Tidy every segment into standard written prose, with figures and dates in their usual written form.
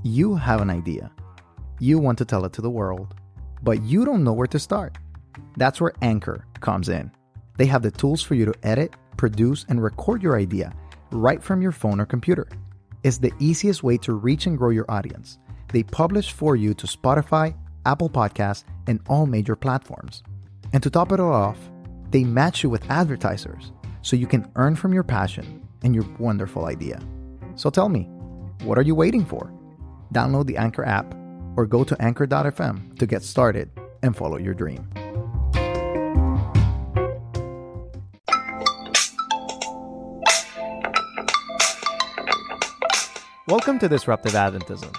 You have an idea. You want to tell it to the world, but you don't know where to start. That's where Anchor comes in. They have the tools for you to edit, produce, and record your idea right from your phone or computer. It's the easiest way to reach and grow your audience. They publish for you to Spotify, Apple Podcasts, and all major platforms. And to top it all off, they match you with advertisers so you can earn from your passion and your wonderful idea. So tell me, what are you waiting for? Download the Anchor app or go to anchor.fm to get started and follow your dream. Welcome to Disruptive Adventism.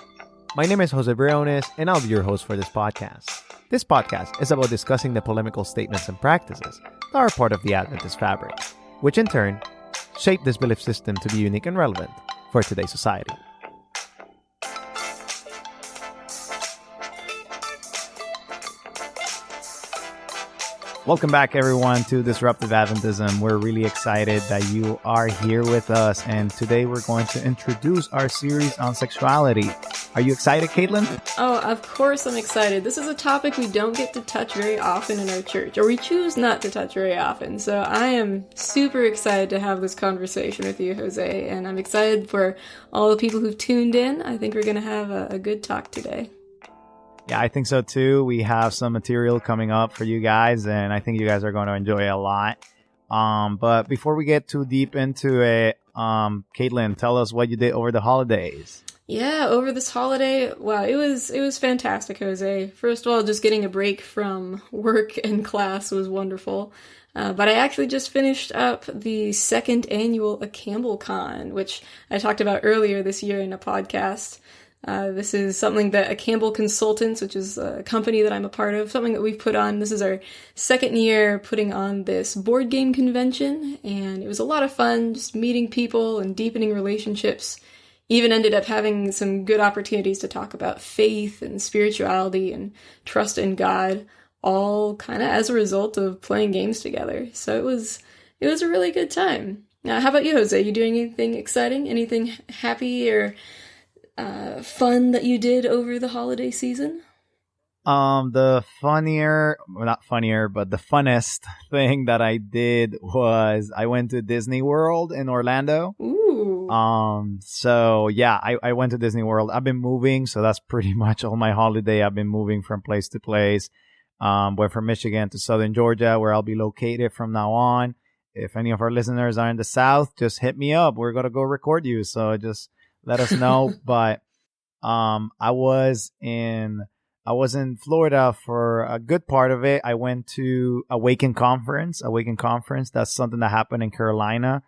My name is Jose Briones, and I'll be your host for this podcast. This podcast is about discussing the polemical statements and practices that are part of the Adventist fabric, which in turn shape this belief system to be unique and relevant for today's society. Welcome back, everyone, to Disruptive Adventism. We're really excited that you are here with us, and today we're going to introduce our series on sexuality. Are you excited, Katelyn? Oh, of course I'm excited. This is a topic we don't get to touch very often in our church, or we choose not to touch very often. So I am super excited to have this conversation with you, Jose, and I'm excited for all the people who've tuned in. I think we're going to have a good talk today. Yeah, I think so too. We have some material coming up for you guys, and I think you guys are going to enjoy it a lot. But before we get too deep into it, Katelyn, tell us what you did over the holidays. Yeah, over this holiday, wow, it was fantastic, Jose. First of all, just getting a break from work and class was wonderful. But I actually just finished up the second annual A Campbell Con, which I talked about earlier this year in a podcast. This is something that A Campbell Consultants, which is a company that I'm a part of, something that we've put on. This is our second year putting on this board game convention, and it was a lot of fun, just meeting people and deepening relationships. Even ended up having some good opportunities to talk about faith and spirituality and trust in God, all kind of as a result of playing games together. So it was a really good time. Now, how about you, Jose? You doing anything exciting? Anything happy or fun that you did over the holiday season? The funnest thing that I did was I went to Disney World in Orlando. Ooh. So yeah, I went to Disney World. I've been moving, so that's pretty much all my holiday. I've been moving from place to place. Went from Michigan to Southern Georgia, where I'll be located from now on. If any of our listeners are in the South, just hit me up. We're gonna go record you. So just let us know. But I was in Florida for a good part of it. I went to Awaken Conference. That's something that happened in Carolina.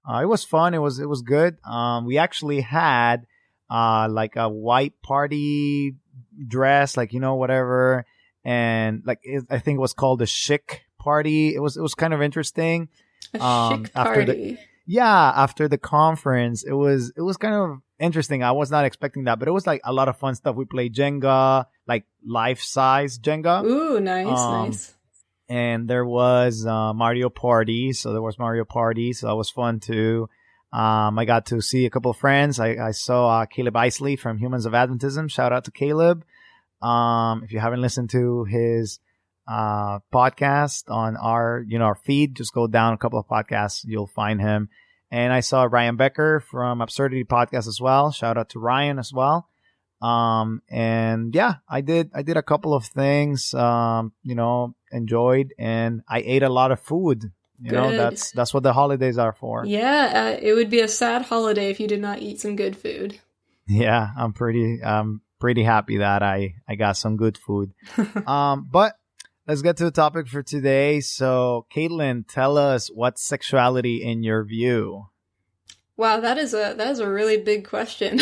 It was fun. It was good. We actually had like a white party dress, like, whatever, and like I think it was called a chic party. It was kind of interesting. A chic party. After the conference, it was kind of interesting. I was not expecting that, but it was like a lot of fun stuff. We played Jenga, like life-size Jenga. Ooh, nice. And there was Mario Party. So that was fun too. I got to see a couple of friends. I saw Caleb Isley from Humans of Adventism. Shout out to Caleb. If you haven't listened to his podcast on our feed, just go down a couple of podcasts, you'll find him. And I saw Ryan Becker from Absurdity Podcast as well. Shout out to Ryan as well. And yeah, I did a couple of things, enjoyed, and I ate a lot of food. That's what the holidays are for. Yeah, it would be a sad holiday if you did not eat some good food. Yeah, I'm pretty happy that I got some good food. But let's get to the topic for today. So, Katelyn, tell us, what's sexuality in your view? Wow, that is a really big question.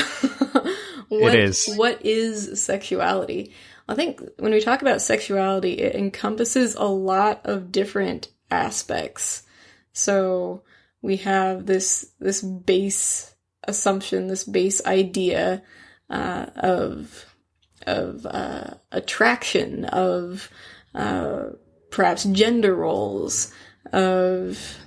It is. What is sexuality? I think when we talk about sexuality, it encompasses a lot of different aspects. So we have this base assumption, this base idea of attraction, of perhaps gender roles, of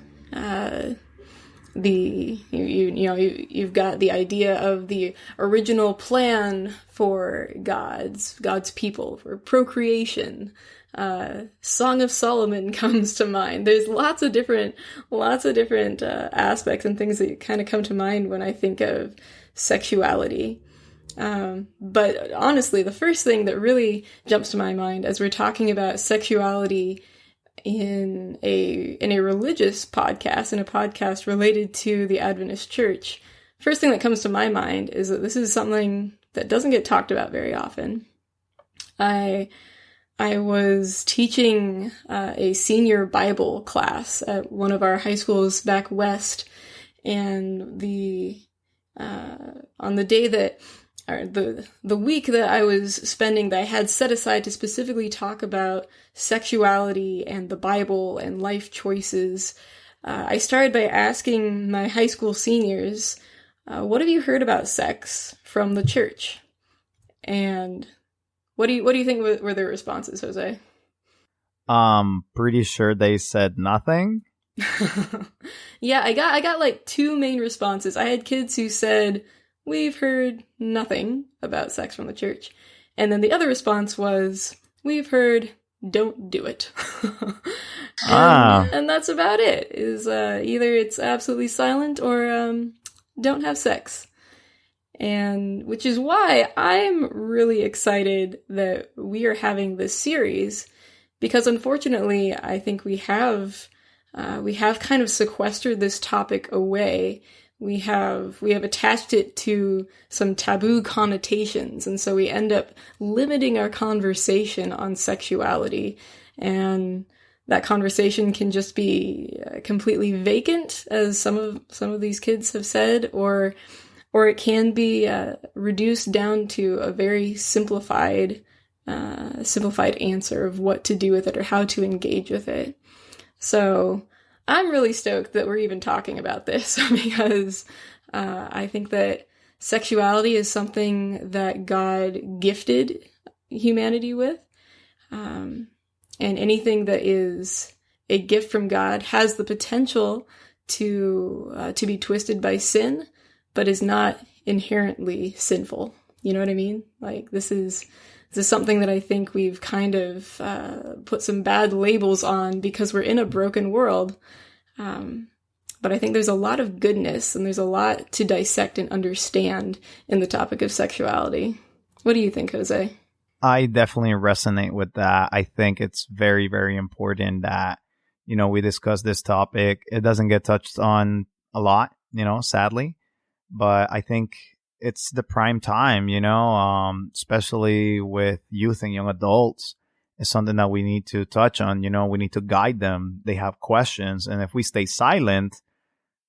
you've got the idea of the original plan for God's people, for procreation. Song of Solomon comes to mind. There's lots of different aspects and things that kind of come to mind when I think of sexuality. But honestly, the first thing that really jumps to my mind as we're talking about sexuality in a religious podcast, in a podcast related to the Adventist Church, first thing that comes to my mind is that this is something that doesn't get talked about very often. I was teaching a senior Bible class at one of our high schools back west, and on the day that, or the week that I was spending, that I had set aside to specifically talk about sexuality and the Bible and life choices, I started by asking my high school seniors, what have you heard about sex from the church? And what do you think were their responses, Jose? Pretty sure they said nothing. Yeah, I got like two main responses. I had kids who said, we've heard nothing about sex from the church. And then the other response was, we've heard, don't do it. And that's about it. Is either it's absolutely silent or don't have sex. And which is why I'm really excited that we are having this series, because unfortunately, I think we have kind of sequestered this topic away. We have attached it to some taboo connotations, and so we end up limiting our conversation on sexuality, and that conversation can just be completely vacant, as some of these kids have said, or it can be reduced down to a very simplified answer of what to do with it or how to engage with it. So I'm really stoked that we're even talking about this, because I think that sexuality is something that God gifted humanity with. And anything that is a gift from God has the potential to be twisted by sin, but is not inherently sinful. You know what I mean? Like, this is something that I think we've kind of put some bad labels on because we're in a broken world. But I think there's a lot of goodness and there's a lot to dissect and understand in the topic of sexuality. What do you think, Jose? I definitely resonate with that. I think it's very, very important that, we discuss this topic. It doesn't get touched on a lot, sadly. But I think it's the prime time, especially with youth and young adults. It's something that we need to touch on. We need to guide them. They have questions. And if we stay silent,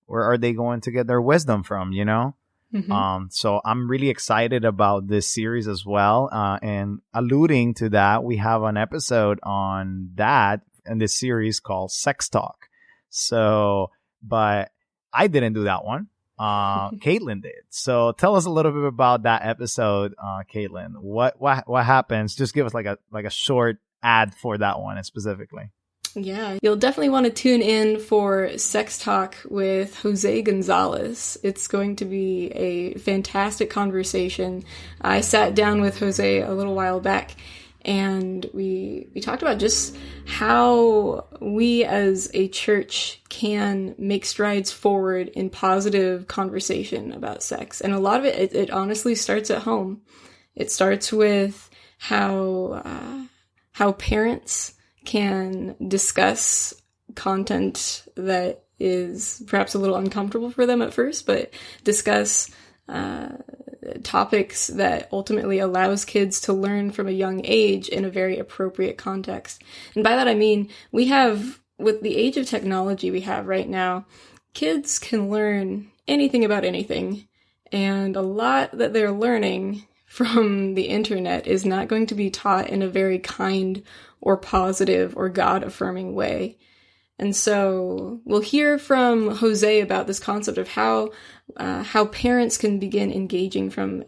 where are they going to get their wisdom from, Mm-hmm. So I'm really excited about this series as well. And alluding to that, we have an episode on that in this series called Sex Talk. So, but I didn't do that one. Katelyn did. So tell us a little bit about that episode, Katelyn. What happens? Just give us like a short ad for that one specifically. Yeah, you'll definitely want to tune in for Sex Talk with Jose Gonzalez. It's going to be a fantastic conversation. I sat down with Jose a little while back, and we talked about just how we as a church can make strides forward in positive conversation about sex. And a lot of it honestly starts at home. It starts with how parents can discuss content that is perhaps a little uncomfortable for them at first, but discuss topics that ultimately allows kids to learn from a young age in a very appropriate context. And by that I mean, with the age of technology we have right now, kids can learn anything about anything, and a lot that they're learning from the internet is not going to be taught in a very kind or positive or God-affirming way. And so we'll hear from Jose about this concept of how parents can begin engaging with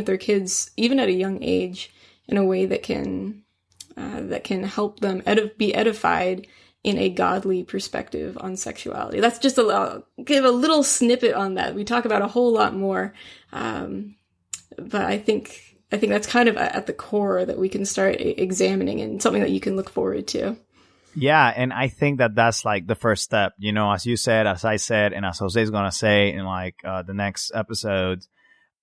their kids even at a young age in a way that can help them be edified in a godly perspective on sexuality. That's just give a little snippet on that. We talk about a whole lot more, but I think that's kind of at the core that we can start examining, and something that you can look forward to. Yeah, and I think that that's like the first step, you know, as you said, as I said, and as Jose's going to say in like the next episode.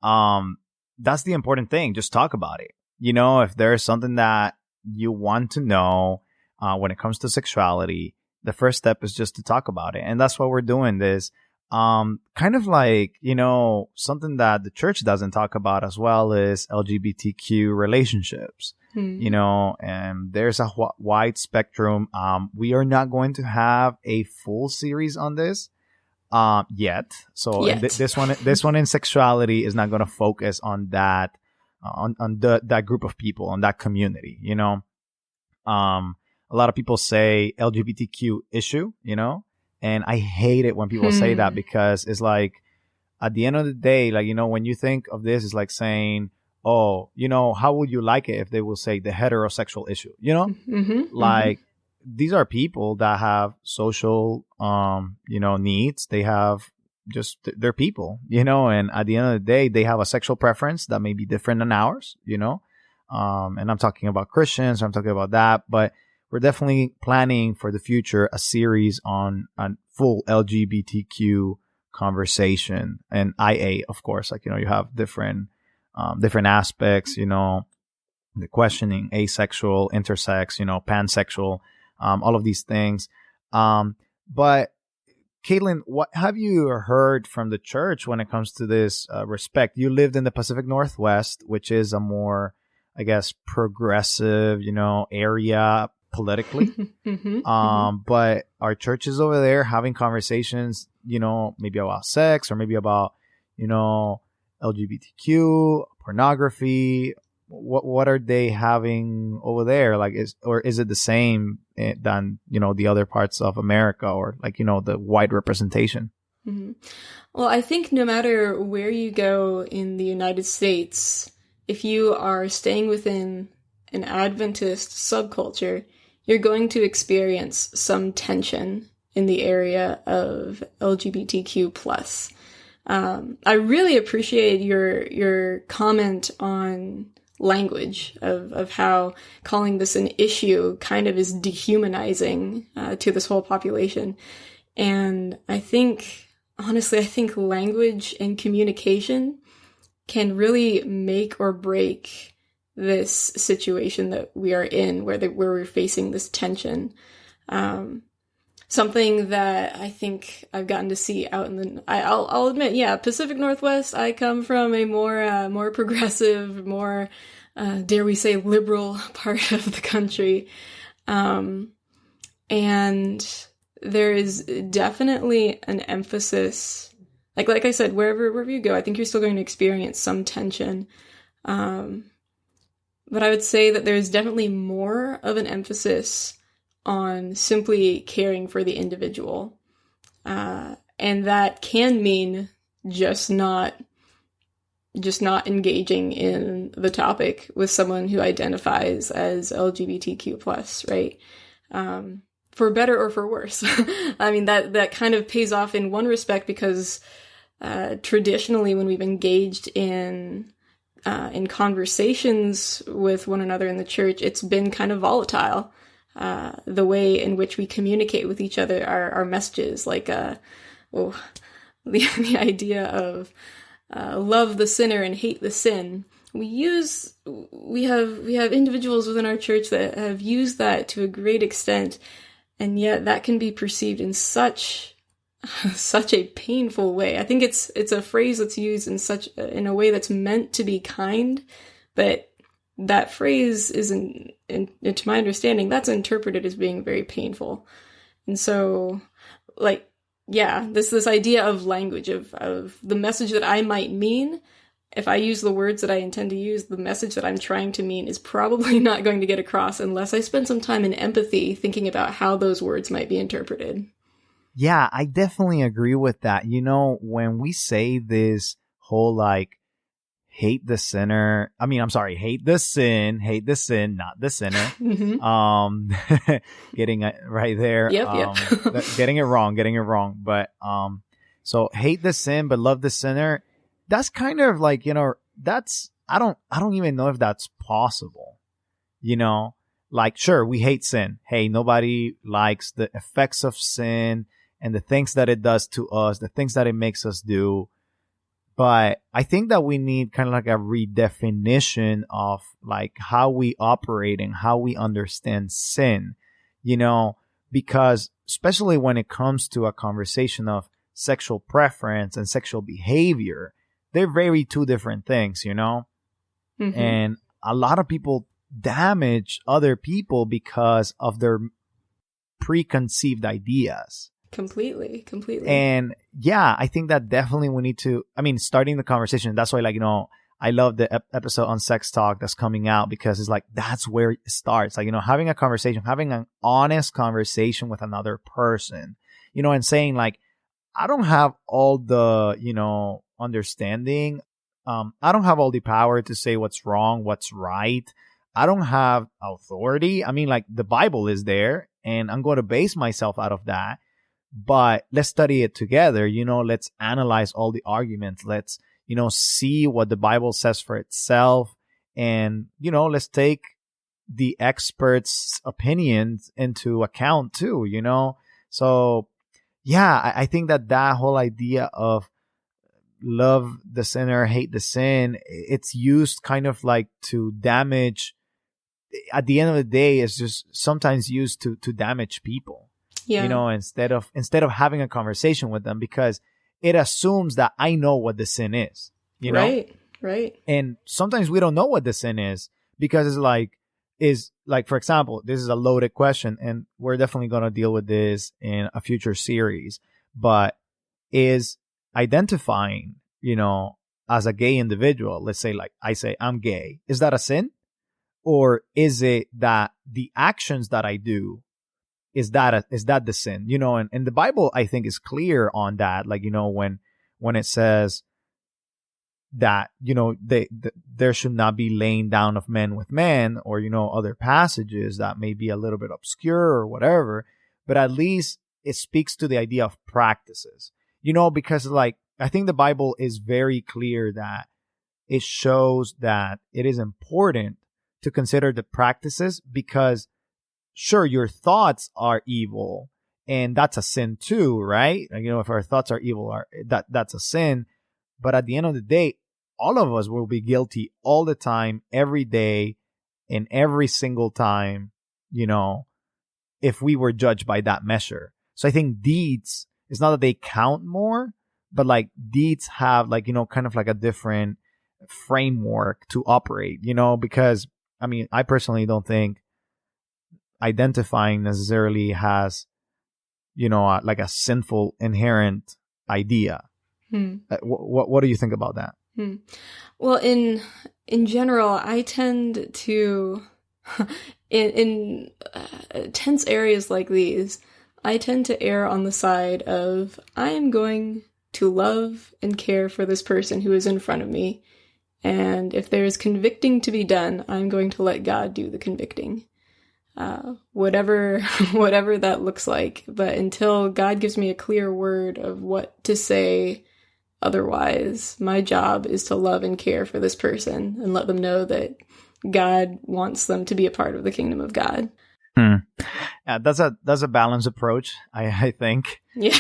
That's the important thing. Just talk about it. You know, if there's something that you want to know when it comes to sexuality, the first step is just to talk about it. And that's why we're doing this. Kind of like, you know, something that the church doesn't talk about as well is LGBTQ relationships. You know, and there's a wide spectrum. We are not going to have a full series on this yet. So this one in sexuality is not going to focus on that, on that group of people, on that community, you know. A lot of people say LGBTQ issue, you know, and I hate it when people say that, because it's like, at the end of the day, like, you know, when you think of this, it's like saying, oh, you know, how would you like it if they will say the heterosexual issue, you know? Like, these are people that have social, you know, needs. They have just, they're people, you know, and at the end of the day, they have a sexual preference that may be different than ours, you know? And I'm talking about Christians, I'm talking about that, but we're definitely planning for the future a series on full LGBTQ conversation, and IA, of course, like, you know, you have different aspects, you know, the questioning, asexual, intersex, you know, pansexual, all of these things. But Katelyn, what have you heard from the church when it comes to this respect? You lived in the Pacific Northwest, which is a more, I guess, progressive, you know, area politically. But are churches over there having conversations, you know, maybe about sex, or maybe about, you know, LGBTQ, pornography? What are they having over there? Like, is it the same than, you know, the other parts of America, or like, you know, the wide representation? Well, I think no matter where you go in the United States, if you are staying within an Adventist subculture, you're going to experience some tension in the area of LGBTQ+. I really appreciate your comment on language, of how calling this an issue kind of is dehumanizing to this whole population. And I think, honestly, I think language and communication can really make or break this situation that we are in, where we're facing this tension. Something that I think I've gotten to see out in the, I'll admit, yeah, Pacific Northwest, I come from a more progressive, more, dare we say, liberal part of the country. And there is definitely an emphasis, like I said, wherever you go, I think you're still going to experience some tension. But I would say that there's definitely more of an emphasis on simply caring for the individual. And that can mean just not engaging in the topic with someone who identifies as LGBTQ+, right? For better or for worse. I mean, that kind of pays off in one respect, because traditionally when we've engaged in conversations with one another in the church, it's been kind of volatile. The way in which we communicate with each other, our messages, like the idea of love the sinner and hate the sin. We have individuals within our church that have used that to a great extent, and yet that can be perceived in such a painful way. I think it's a phrase that's used in a way that's meant to be kind, but that phrase isn't, to my understanding, that's interpreted as being very painful. And so, like, yeah, this idea of language, of the message that I might mean, if I use the words that I intend to use, the message that I'm trying to mean is probably not going to get across unless I spend some time in empathy thinking about how those words might be interpreted. Yeah, I definitely agree with that. You know, when we say this whole, like, hate the sinner. I mean, I'm sorry, hate the sin, not the sinner. Getting it right there. Yep. Getting it wrong. But, so hate the sin, but love the sinner. That's kind of like, that's, I don't even know if that's possible, like, sure, we hate sin. Hey, nobody likes the effects of sin and the things that it does to us, the things that it makes us do. But I think that we need kind of like a redefinition of like how we operate and how we understand sin, because especially when it comes to a conversation of sexual preference and sexual behavior, they're very two different things, and a lot of people damage other people because of their preconceived ideas. Completely. And yeah, I think that definitely we need to, starting the conversation. That's why, I love the episode on sex talk that's coming out, because it's like, that's where it starts. Like, having a conversation, having an honest conversation with another person, and saying like, I don't have all the, understanding. I don't have all the power to say what's wrong, what's right. I don't have authority. The Bible is there and I'm going to base myself out of that. But let's study it together. Let's analyze all the arguments. Let's, see what the Bible says for itself. And, let's take the experts' opinions into account too, So, yeah, I think that whole idea of love the sinner, hate the sin, it's used kind of like to damage. At the end of the day, it's just sometimes used to damage people. Yeah. Instead of having a conversation with them, because it assumes that I know what the sin is. Right. And sometimes we don't know what the sin is, because it's like, for example, this is a loaded question, and we're definitely going to deal with this in a future series. But is identifying, as a gay individual, let's say, like I say, I'm gay, is that a sin? Or is it that the actions that I do, is that the sin? And the Bible, I think, is clear on that. Like, when it says that, there should not be laying down of men with men, or, other passages that may be a little bit obscure or whatever, but at least it speaks to the idea of practices, because like, I think the Bible is very clear that it shows that it is important to consider the practices, because sure, your thoughts are evil, and that's a sin too, right? Like, if our thoughts are evil, that's a sin. But at the end of the day, all of us will be guilty all the time, every day, and every single time, if we were judged by that measure. So I think deeds, it's not that they count more, but like deeds have like, kind of like a different framework to operate, because I personally don't think identifying necessarily has, like a sinful inherent idea. What do you think about that? Well, in general, I tend to, in tense areas like these, I tend to err on the side of, I am going to love and care for this person who is in front of me. And if there is convicting to be done, I'm going to let God do the convicting. Whatever that looks like. But until God gives me a clear word of what to say, otherwise, my job is to love and care for this person and let them know that God wants them to be a part of the kingdom of God. Yeah, that's a balanced approach, I think. Yeah.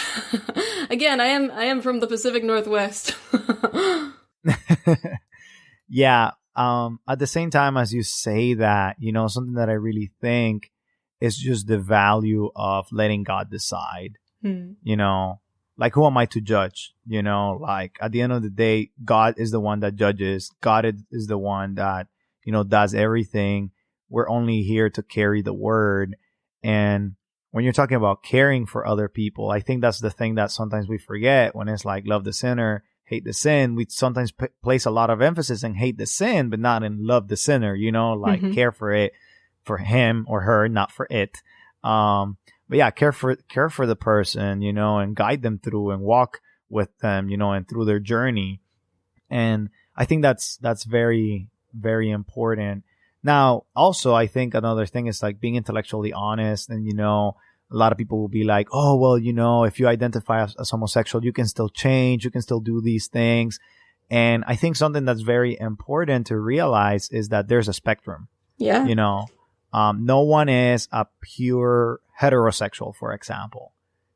Again, I am from the Pacific Northwest. Yeah. At the same time, as you say that, something that I really think is just the value of letting God decide. Like, who am I to judge? Like, at the end of the day, God is the one that judges. God is the one that, does everything. We're only here to carry the word. And when you're talking about caring for other people, I think that's the thing that sometimes we forget when it's like love the sinner, hate the sin. We sometimes place a lot of emphasis in hate the sin, but not in love the sinner, like care for it, for him or her, not for it. But yeah, care for the person, and guide them through and walk with them, and through their journey. And I think that's very, very important. Now, also, I think another thing is like being intellectually honest. And, a lot of people will be like, oh, well, if you identify as homosexual, you can still change. You can still do these things. And I think something that's very important to realize is that there's a spectrum. Yeah. No one is a pure heterosexual, for example.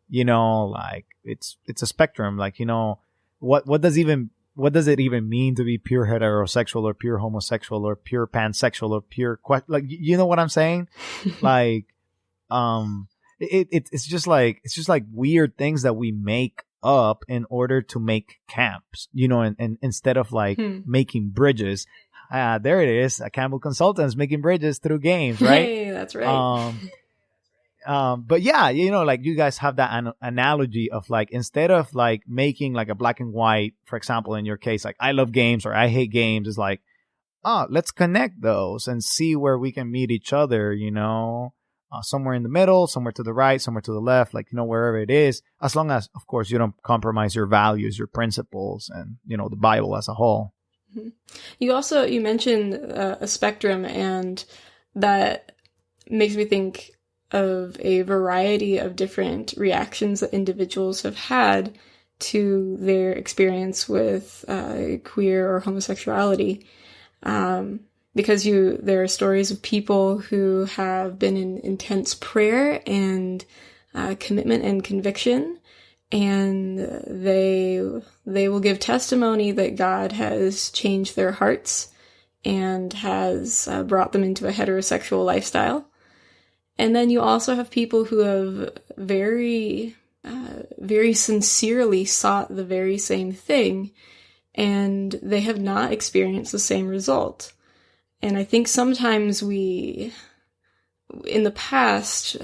Like it's a spectrum. Like, what does it even mean to be pure heterosexual or pure homosexual or pure pansexual or pure like, you know what I'm saying? Like, it's just like weird things that we make up in order to make camps, and instead of like making bridges. There it is. A Campbell Consultants making bridges through games, right? Hey, that's right. But yeah, like you guys have that analogy of like, instead of like making like a black and white, for example, in your case, like I love games or I hate games, is like, let's connect those and see where we can meet each other, somewhere in the middle, somewhere to the right, somewhere to the left, like, wherever it is, as long as, of course, you don't compromise your values, your principles, and, the Bible as a whole. You mentioned a spectrum, and that makes me think of a variety of different reactions that individuals have had to their experience with queer or homosexuality. Because there are stories of people who have been in intense prayer and commitment and conviction, and they will give testimony that God has changed their hearts and has brought them into a heterosexual lifestyle. And then you also have people who have very, very sincerely sought the very same thing, and they have not experienced the same result. And I think sometimes in the past,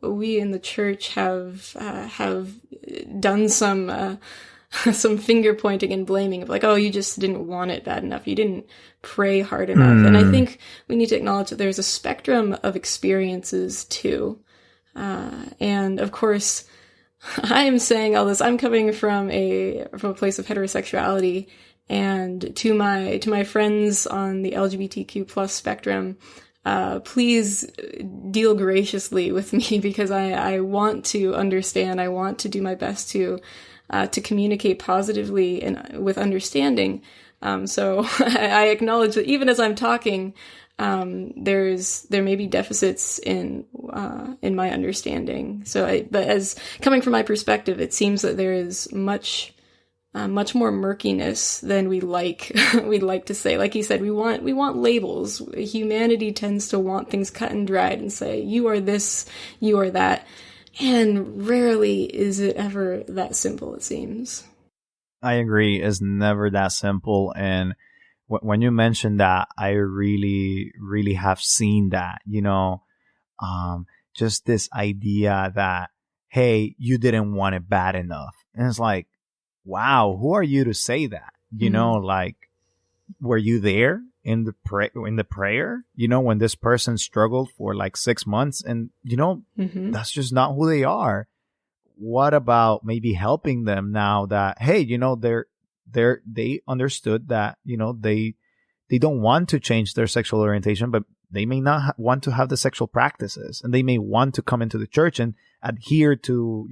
we in the church have done some finger pointing and blaming of like, oh, you just didn't want it bad enough. You didn't pray hard enough. And I think we need to acknowledge that there's a spectrum of experiences too. And of course, I am saying all this, I'm coming from a place of heterosexuality, and to my friends on the LGBTQ plus spectrum, please deal graciously with me, because I want to understand. I want to do my best to communicate positively and with understanding. So I acknowledge that even as I'm talking, there may be deficits in my understanding. But as coming from my perspective, it seems that there is much more murkiness than we'd like to say. Like you said, we want labels. Humanity tends to want things cut and dried and say, you are this, you are that. And rarely is it ever that simple, it seems. I agree. It's never that simple. And when you mentioned that, I really, really have seen that, just this idea that, hey, you didn't want it bad enough. And it's like, wow, who are you to say that? Like, were you there in the prayer? When this person struggled for like 6 months, and that's just not who they are. What about maybe helping them now that, hey, they understood that they don't want to change their sexual orientation, but they may not want to have the sexual practices, and they may want to come into the church and adhere to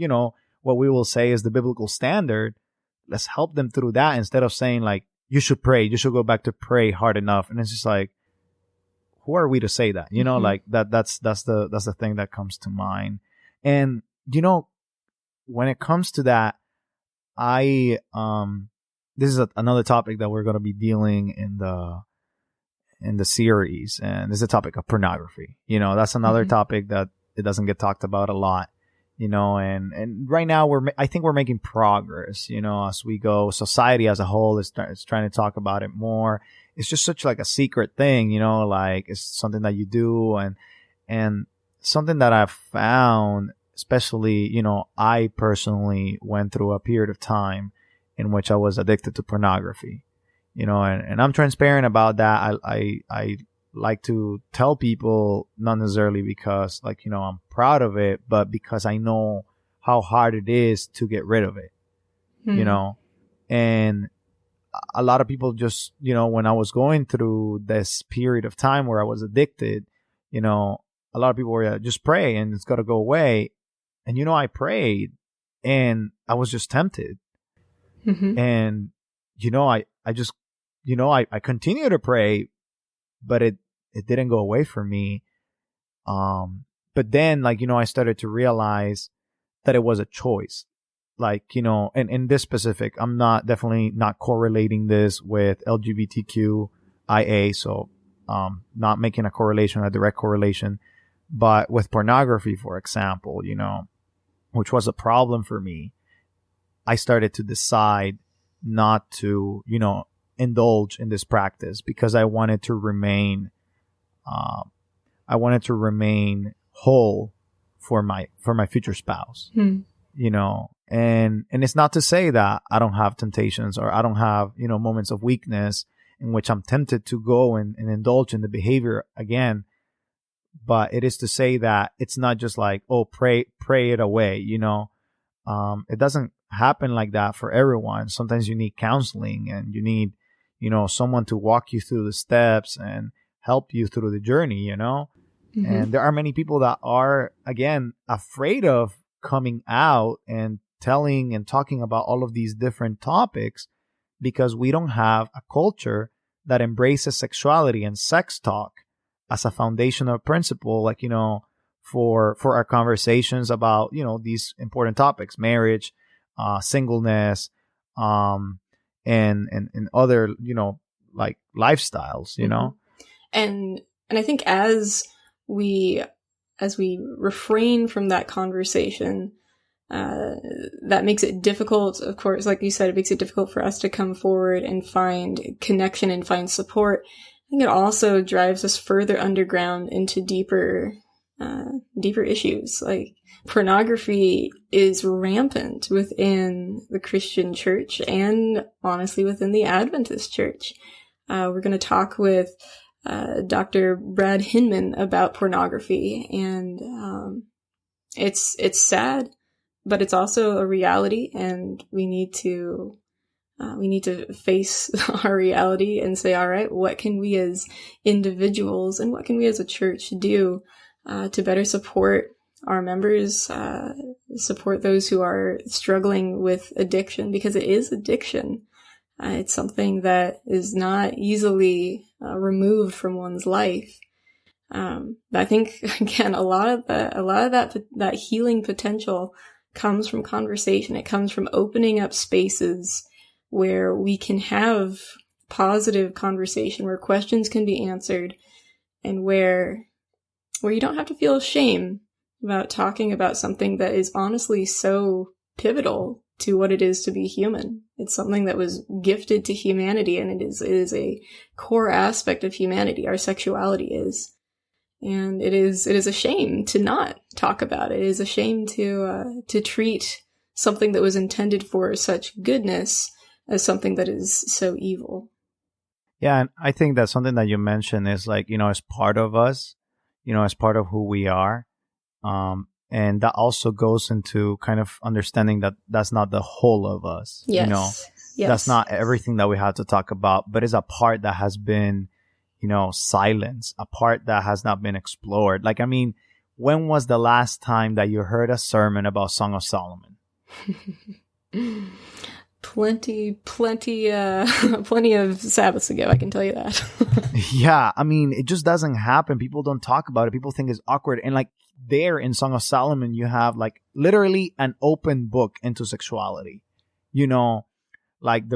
what we will say is the biblical standard. Let's help them through that, instead of saying like, you should pray, you should go back to pray hard enough. And it's just like, who are we to say that? Like that's the thing that comes to mind. And when it comes to that, this is another topic that we're going to be dealing in the series, and this is a topic of pornography. That's another topic that it doesn't get talked about a lot. And right now I think we're making progress, as we go. Society as a whole is trying to talk about it more. It's just such like a secret thing, like it's something that you do, and something that I've found, especially, I personally went through a period of time in which I was addicted to pornography, and I'm transparent about that. I like to tell people, not necessarily because I'm proud of it, but because I know how hard it is to get rid of it, and a lot of people just, when I was going through this period of time where I was addicted, a lot of people were just pray and it's got to go away. And, I prayed and I was just tempted. Mm-hmm. And, I just, I continued to pray, but it didn't go away for me. But then, I started to realize that it was a choice. And in this specific, I'm definitely not correlating this with LGBTQIA. So, not making a direct correlation, but with pornography, for example, which was a problem for me, I started to decide not to, indulge in this practice because I wanted to remain whole for my future spouse. And it's not to say that I don't have temptations or I don't have, moments of weakness in which I'm tempted to go and indulge in the behavior again. But it is to say that it's not just like, oh, pray it away, it doesn't happen like that for everyone. Sometimes you need counseling and you need, someone to walk you through the steps and help you through the journey, Mm-hmm. And there are many people that are, again, afraid of coming out and telling and talking about all of these different topics because we don't have a culture that embraces sexuality and sex talk as a foundational principle, for our conversations about, these important topics, marriage, singleness, and other, lifestyles, Mm-hmm. And I think as we refrain from that conversation, that makes it difficult. Of course, like you said, it makes it difficult for us to come forward and find connection and find support. I think it also drives us further underground into deeper issues. Like pornography is rampant within the Christian church and honestly within the Adventist church. We're going to talk with Dr. Brad Hinman about pornography, and it's sad, but it's also a reality, and we need to face our reality and say, all right, what can we as individuals and what can we as a church do to better support our members, support those who are struggling with addiction, because it is addiction. It's something that is not easily removed from one's life. I think, again, a lot of that healing potential comes from conversation. It comes from opening up spaces where we can have positive conversation, where questions can be answered, and where you don't have to feel shame about talking about something that is honestly so pivotal to what it is to be human. It's something that was gifted to humanity, and it is a core aspect of humanity. Our sexuality is. And it is a shame to not talk about it. It is a shame to treat something that was intended for such goodness as something that is so evil. Yeah, and I think that something that you mentioned is as part of us, as part of who we are. And that also goes into kind of understanding that that's not the whole of us. Yes. Yes. That's not everything that we have to talk about, but it's a part that has been, silenced, a part that has not been explored. When was the last time that you heard a sermon about Song of Solomon? Plenty of Sabbaths ago, I can tell you that. Yeah, it just doesn't happen. People don't talk about it. People think it's awkward. And there in Song of Solomon, you have literally an open book into sexuality. The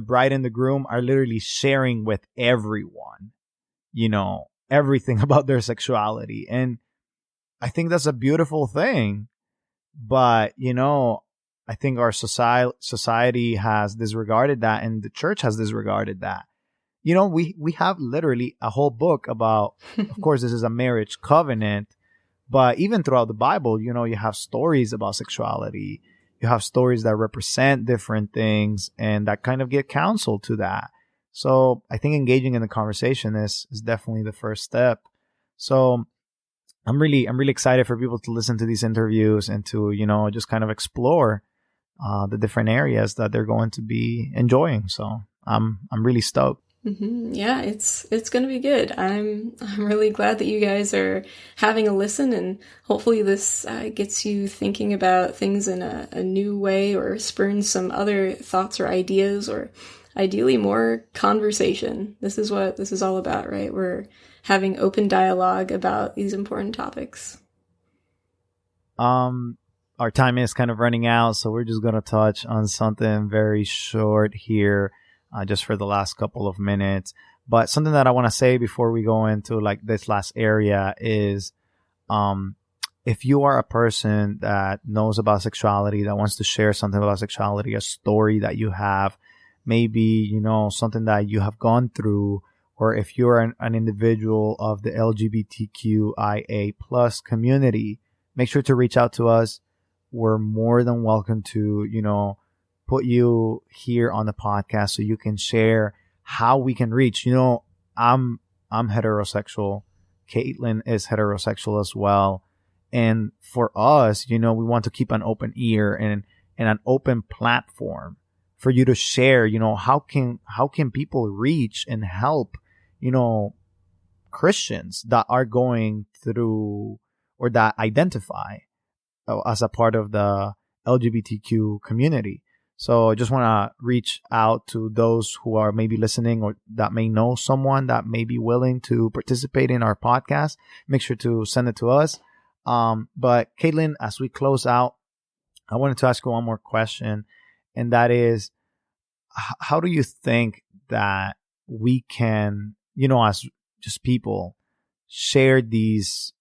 bride and the groom are literally sharing with everyone, everything about their sexuality. And I think that's a beautiful thing. But, I think our society has disregarded that, and the church has disregarded that. We have literally a whole book about, of course, this is a marriage covenant, but even throughout the Bible, you have stories about sexuality. You have stories that represent different things and that kind of get counsel to that. So I think engaging in the conversation is definitely the first step. So I'm really excited for people to listen to these interviews and to, just kind of explore the different areas that they're going to be enjoying. So I'm really stoked. Yeah, it's going to be good. I'm really glad that you guys are having a listen, and hopefully this gets you thinking about things in a new way, or spurns some other thoughts or ideas, or ideally more conversation. This is what this is all about, right? We're having open dialogue about these important topics. Our time is kind of running out, so we're just going to touch on something very short here. Just for the last couple of minutes. But something that I want to say before we go into like this last area is, if you are a person that knows about sexuality, that wants to share something about sexuality, a story that you have, maybe, you know, something that you have gone through, or if you're an individual of the LGBTQIA plus community, make sure to reach out to us. We're more than welcome to, you know, put you here on the podcast so you can share how we can reach. You know, I'm heterosexual. Katelyn is heterosexual as well. And for us, you know, we want to keep an open ear and an open platform for you to share, you know, how can people reach and help, you know, Christians that are going through or that identify as a part of the LGBTQ community. So I just want to reach out to those who are maybe listening or that may know someone that may be willing to participate in our podcast. Make sure to send it to us. But Katelyn, as we close out, I wanted to ask you one more question. And that is, how do you think that we can, you know, as just people, share these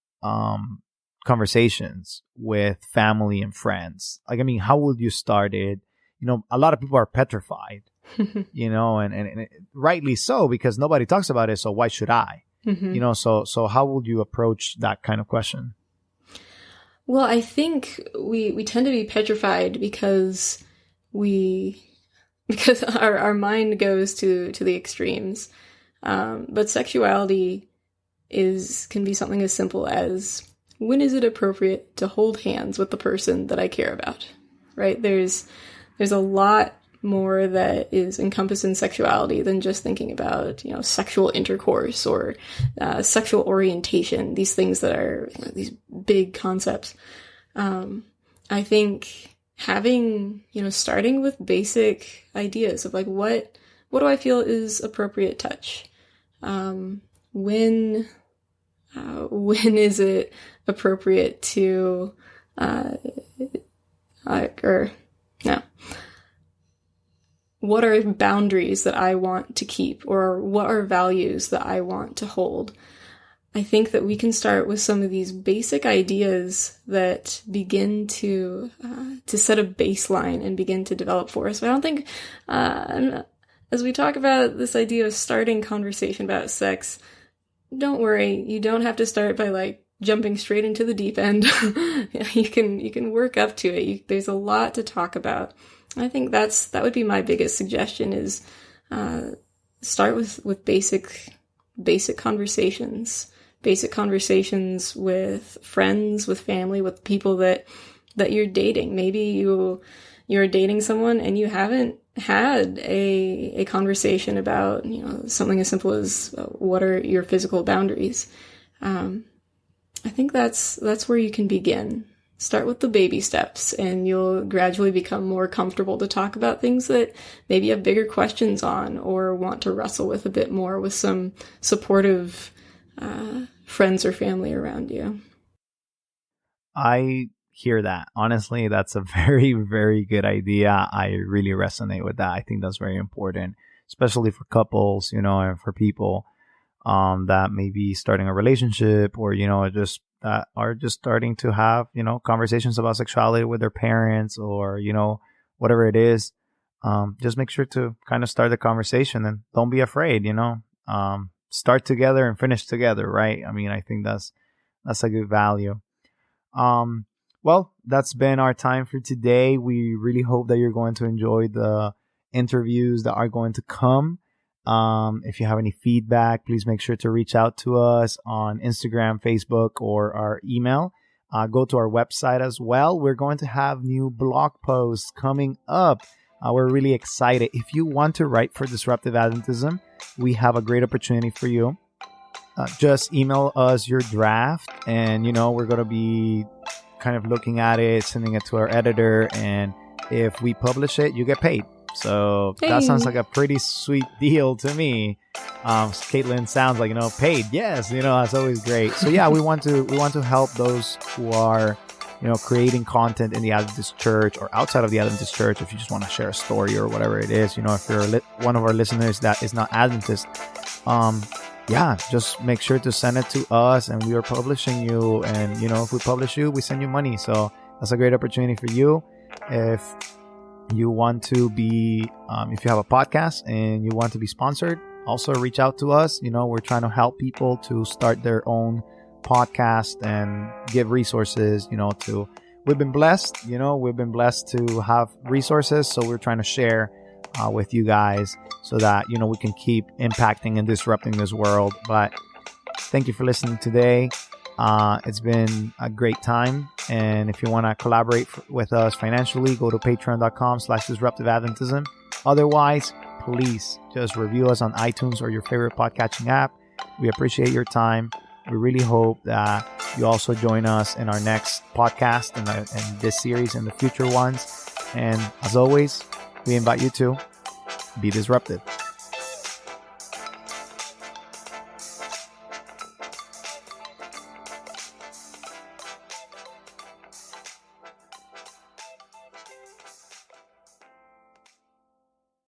conversations with family and friends? Like, I mean, how would you start it? You know, a lot of people are petrified, you know, and rightly so, because nobody talks about it. So why should I? You know, so how would you approach that kind of question? Well, I think we tend to be petrified because our mind goes to the extremes. But sexuality can be something as simple as, when is it appropriate to hold hands with the person that I care about, right? There's a lot more that is encompassed in sexuality than just thinking about, you know, sexual intercourse or sexual orientation, these things that are, you know, these big concepts. I think having, you know, starting with basic ideas of like, what do I feel is appropriate touch? When is it appropriate to, what are boundaries that I want to keep, or what are values that I want to hold? I think that we can start with some of these basic ideas that begin to set a baseline and begin to develop for us. But I don't think, as we talk about this idea of starting conversation about sex, don't worry, you don't have to start by like jumping straight into the deep end. You can work up to it. There's a lot to talk about. I think that would be my biggest suggestion is start with basic conversations. Basic conversations with friends, with family, with people that you're dating. Maybe you're dating someone and you haven't had a conversation about, you know, something as simple as what are your physical boundaries. I think that's where you can begin. Start with the baby steps, and you'll gradually become more comfortable to talk about things that maybe you have bigger questions on or want to wrestle with a bit more with some supportive friends or family around you. I hear that. Honestly, that's a very, very good idea. I really resonate with that. I think that's very important, especially for couples, you know, and for people that may be starting a relationship, or, you know, just that are just starting to have, you know, conversations about sexuality with their parents, or, you know, whatever it is. Just make sure to kind of start the conversation, and don't be afraid, you know, start together and finish together. Right. I mean, I think that's a good value. Well, that's been our time for today. We really hope that you're going to enjoy the interviews that are going to come. If you have any feedback, please make sure to reach out to us on Instagram, Facebook, or our email. Go to our website as well. We're going to have new blog posts coming up. We're really excited. If you want to write for Disruptive Adventism, we have a great opportunity for you. Just email us your draft, and we're going to be kind of looking at it, sending it to our editor, and if we publish it, you get paid. So that sounds like a pretty sweet deal to me. Katelyn sounds like, paid. Yes, that's always great. So yeah, we want to help those who are, creating content in the Adventist church or outside of the Adventist church. If you just want to share a story or whatever it is, if you're one of our listeners that is not Adventist, just make sure to send it to us, and we are publishing you. And, if we publish you, we send you money. So that's a great opportunity for you. If you want to be, if you have a podcast and you want to be sponsored, also reach out to us. We're trying to help people to start their own podcast and give resources, we've been blessed, to have resources. So we're trying to share with you guys so that, we can keep impacting and disrupting this world. But thank you for listening today. It's been a great time. And if you want to collaborate with us financially, go to patreon.com/disruptiveadventism. Otherwise, please just review us on iTunes or your favorite podcatching app. We appreciate your time. We really hope that you also join us in our next podcast and this series and the future ones. And as always, we invite you to be disruptive.